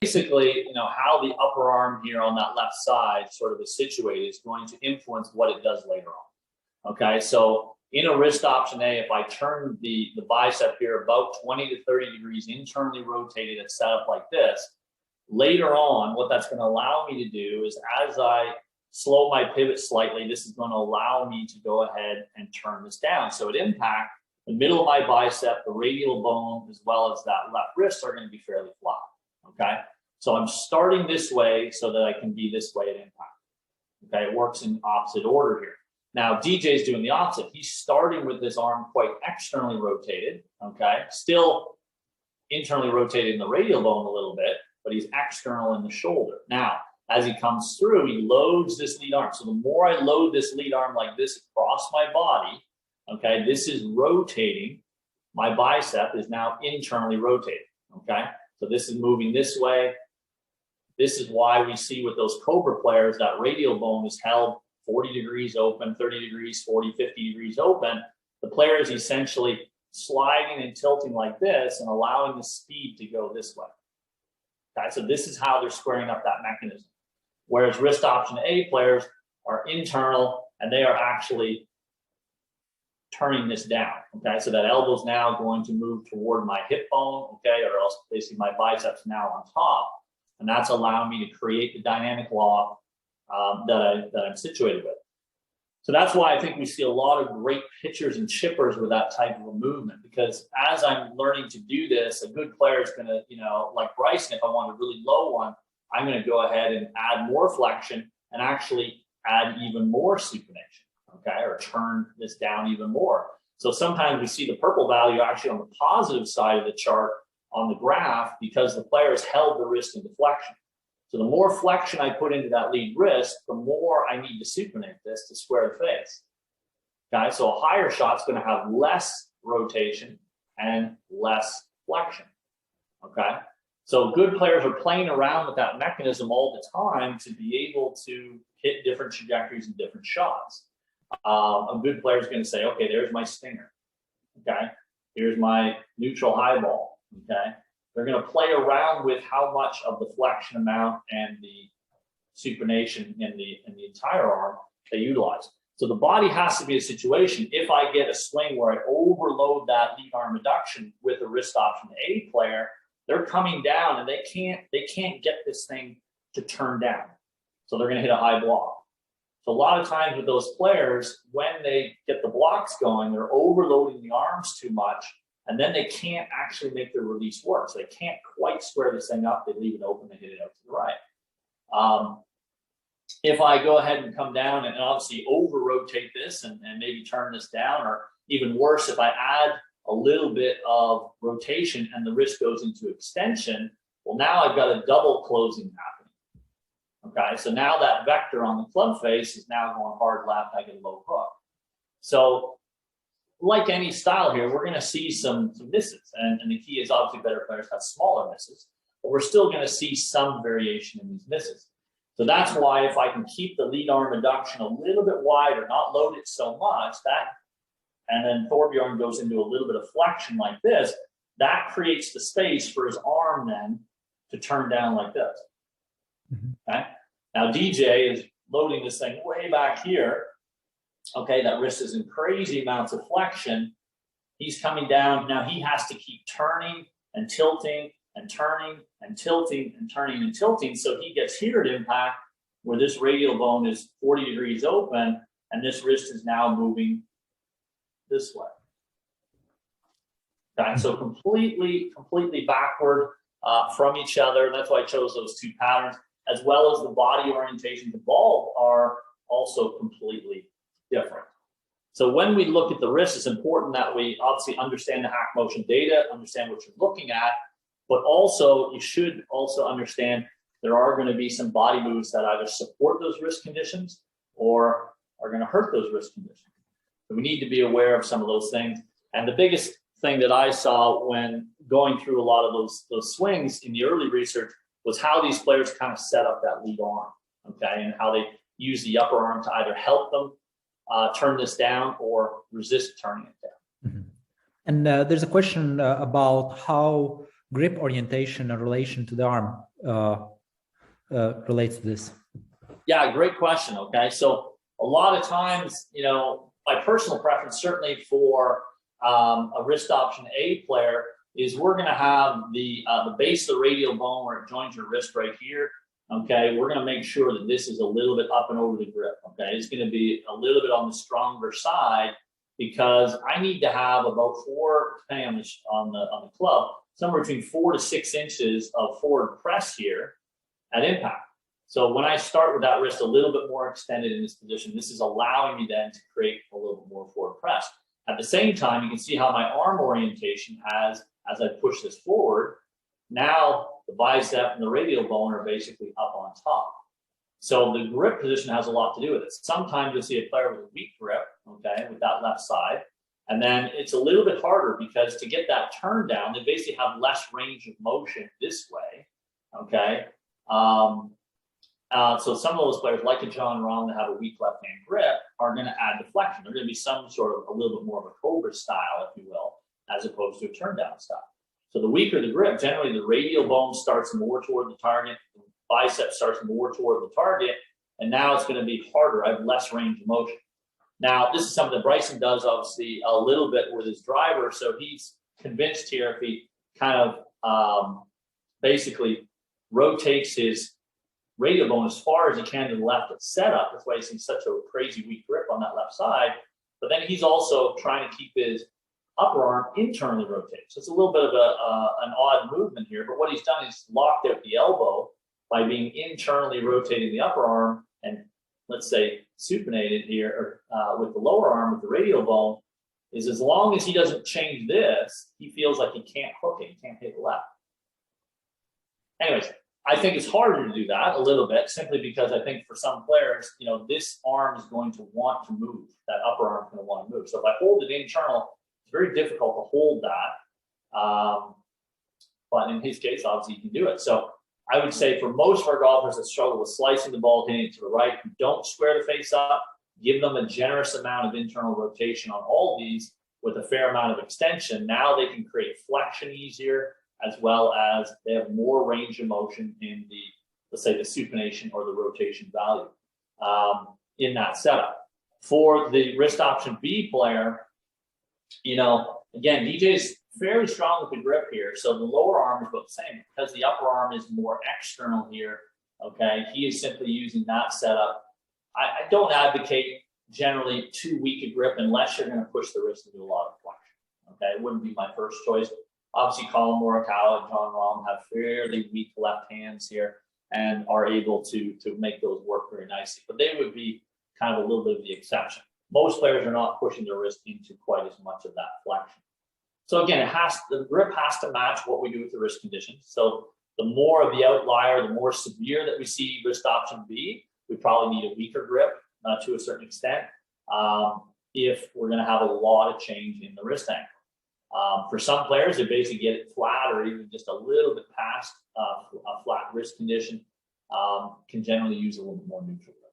basically, how the upper arm here on that left side sort of is situated is going to influence what it does later on. Okay, so in a wrist option A, if I turn the bicep here about 20 to 30 degrees internally rotated and set up like this, later on, what that's going to allow me to do is as I slow my pivot slightly, this is going to allow me to go ahead and turn this down. So it impacts the middle of my bicep, the radial bone, as well as that left wrist are going to be fairly flat. Okay, so I'm starting this way so that I can be this way at impact. Okay, it works in opposite order here. Now, DJ's doing the opposite. He's starting with this arm quite externally rotated, okay? Still internally rotated in the radial bone a little bit, but he's external in the shoulder. Now, as he comes through, he loads this lead arm. So the more I load this lead arm like this across my body, okay, this is rotating. My bicep is now internally rotated, okay? So this is moving this way. This is why we see with those Cobra players, that radial bone is held 40 degrees open, 30 degrees, 40, 50 degrees open. The player is essentially sliding and tilting like this and allowing the speed to go this way. Okay, so this is how they're squaring up that mechanism. Whereas wrist option A players are internal and they are actually turning this down. Okay, so that elbow's now going to move toward my hip bone, okay, or else basically my biceps now on top. And that's allowing me to create the dynamic lock that I'm situated with. So that's why I think we see a lot of great pitchers and chippers with that type of a movement, because as I'm learning to do this, a good player is going to, like Bryson, if I want a really low one, I'm going to go ahead and add more flexion and actually add even more supination, okay, or turn this down even more. So sometimes we see the purple value actually on the positive side of the chart on the graph because the player has held the wrist into flexion. So the more flexion I put into that lead wrist, the more I need to supinate this to square the face. Okay, so a higher shot's going to have less rotation and less flexion. Okay, so good players are playing around with that mechanism all the time to be able to hit different trajectories and different shots. A good player is going to say, okay, there's my stinger. Okay, here's my neutral high ball. Okay. They're going to play around with how much of the flexion amount and the supination in the entire arm they utilize. So the body has to be a situation. If I get a swing where I overload that lead arm reduction with a wrist option A player, they're coming down and they can't get this thing to turn down. So they're going to hit a high block. So a lot of times with those players, when they get the blocks going, they're overloading the arms too much. And then they can't actually make their release work. So they can't quite square this thing up. They leave it open, they hit it out to the right. If I go ahead and come down and obviously over-rotate this and maybe turn this down, or even worse, if I add a little bit of rotation and the wrist goes into extension, well, now I've got a double closing happening. Okay, so now that vector on the club face is now going hard left, I get a low hook. So like any style here, we're going to see some misses. And the key is obviously better players have smaller misses, but we're still going to see some variation in these misses. So that's why if I can keep the lead arm reduction a little bit wider, not load it so much, and then Thorbjorn goes into a little bit of flexion like this, that creates the space for his arm then to turn down like this. Okay. Now DJ is loading this thing way back here. Okay, that wrist is in crazy amounts of flexion. He's coming down. Now he has to keep turning and tilting and turning and tilting and turning and tilting. So he gets here at impact where this radial bone is 40 degrees open and this wrist is now moving this way. Okay, so completely backward from each other. That's why I chose those two patterns, as well as the body orientation. The ball are also completely different. So when we look at the wrist, it's important that we obviously understand the hack motion data, understand what you're looking at, but also you should also understand there are going to be some body moves that either support those wrist conditions or are going to hurt those wrist conditions. So we need to be aware of some of those things. And the biggest thing that I saw when going through a lot of those swings in the early research was how these players kind of set up that lead arm, okay, and how they use the upper arm to either help them turn this down or resist turning it down. Mm-hmm. And there's a question about how grip orientation in relation to the arm relates to this? Yeah, great question. Okay, so a lot of times, you know, my personal preference, certainly for a wrist option A player, is we're going to have the base of the radial bone where it joins your wrist right here. Okay, we're going to make sure that this is a little bit up and over the grip. Okay, it's going to be a little bit on the stronger side because I need to have about depending on the club, somewhere between 4 to 6 inches of forward press here at impact. So when I start with that wrist a little bit more extended in this position, this is allowing me then to create a little bit more forward press. At the same time, you can see how my arm orientation has, as I push this forward, now the bicep and the radial bone are basically up on top. So the grip position has a lot to do with it. Sometimes you'll see a player with a weak grip, okay, with that left side. And then it's a little bit harder because to get that turn down, they basically have less range of motion this way, okay? So some of those players, like a John Rahm, that have a weak left-hand grip, are going to add deflection. They're going to be some sort of a little bit more of a Cobra style, if you will, as opposed to a turn-down style. So the weaker the grip, generally the radial bone starts more toward the target, the bicep starts more toward the target, and now it's going to be harder. I have less range of motion. Now, this is something that Bryson does, obviously, a little bit with his driver. So he's convinced here if he kind of basically rotates his radial bone as far as he can to the left at setup. That's why he's in such a crazy weak grip on that left side. But then he's also trying to keep his upper arm internally rotated. So it's a little bit of an odd movement here. But what he's done is locked out the elbow by being internally rotating the upper arm and, let's say, supinated here or with the lower arm with the radial bone. Is as long as he doesn't change this, he feels like he can't hook it, he can't hit the left. Anyways, I think it's harder to do that a little bit simply because I think for some players, you know, this arm is going to want to move. That upper arm is going to want to move. So if I hold it internal, it's very difficult to hold that. But in his case, obviously, you can do it. So I would say for most of our golfers that struggle with slicing the ball, hitting it to the right, don't square the face up. Give them a generous amount of internal rotation on all of these with a fair amount of extension. Now they can create flexion easier, as well as they have more range of motion in the, let's say, the supination or the rotation value in that setup. For the wrist option B player, you know, again, DJ's fairly strong with the grip here. So the lower arm is about the same because the upper arm is more external here. Okay, he is simply using that setup. I don't advocate generally too weak a grip unless you're going to push the wrist into a lot of flexion. Okay, it wouldn't be my first choice. Obviously, Collin, Morikawa, and John Rahm have fairly weak left hands here and are able to make those work very nicely. But they would be kind of a little bit of the exception. Most players are not pushing their wrist into quite as much of that flexion. So again, the grip has to match what we do with the wrist conditions. So the more of the outlier, the more severe that we see wrist option B, we probably need a weaker grip to a certain extent if we're going to have a lot of change in the wrist angle. For some players, they basically get it flat or even just a little bit past a flat wrist condition, can generally use a little bit more neutral grip.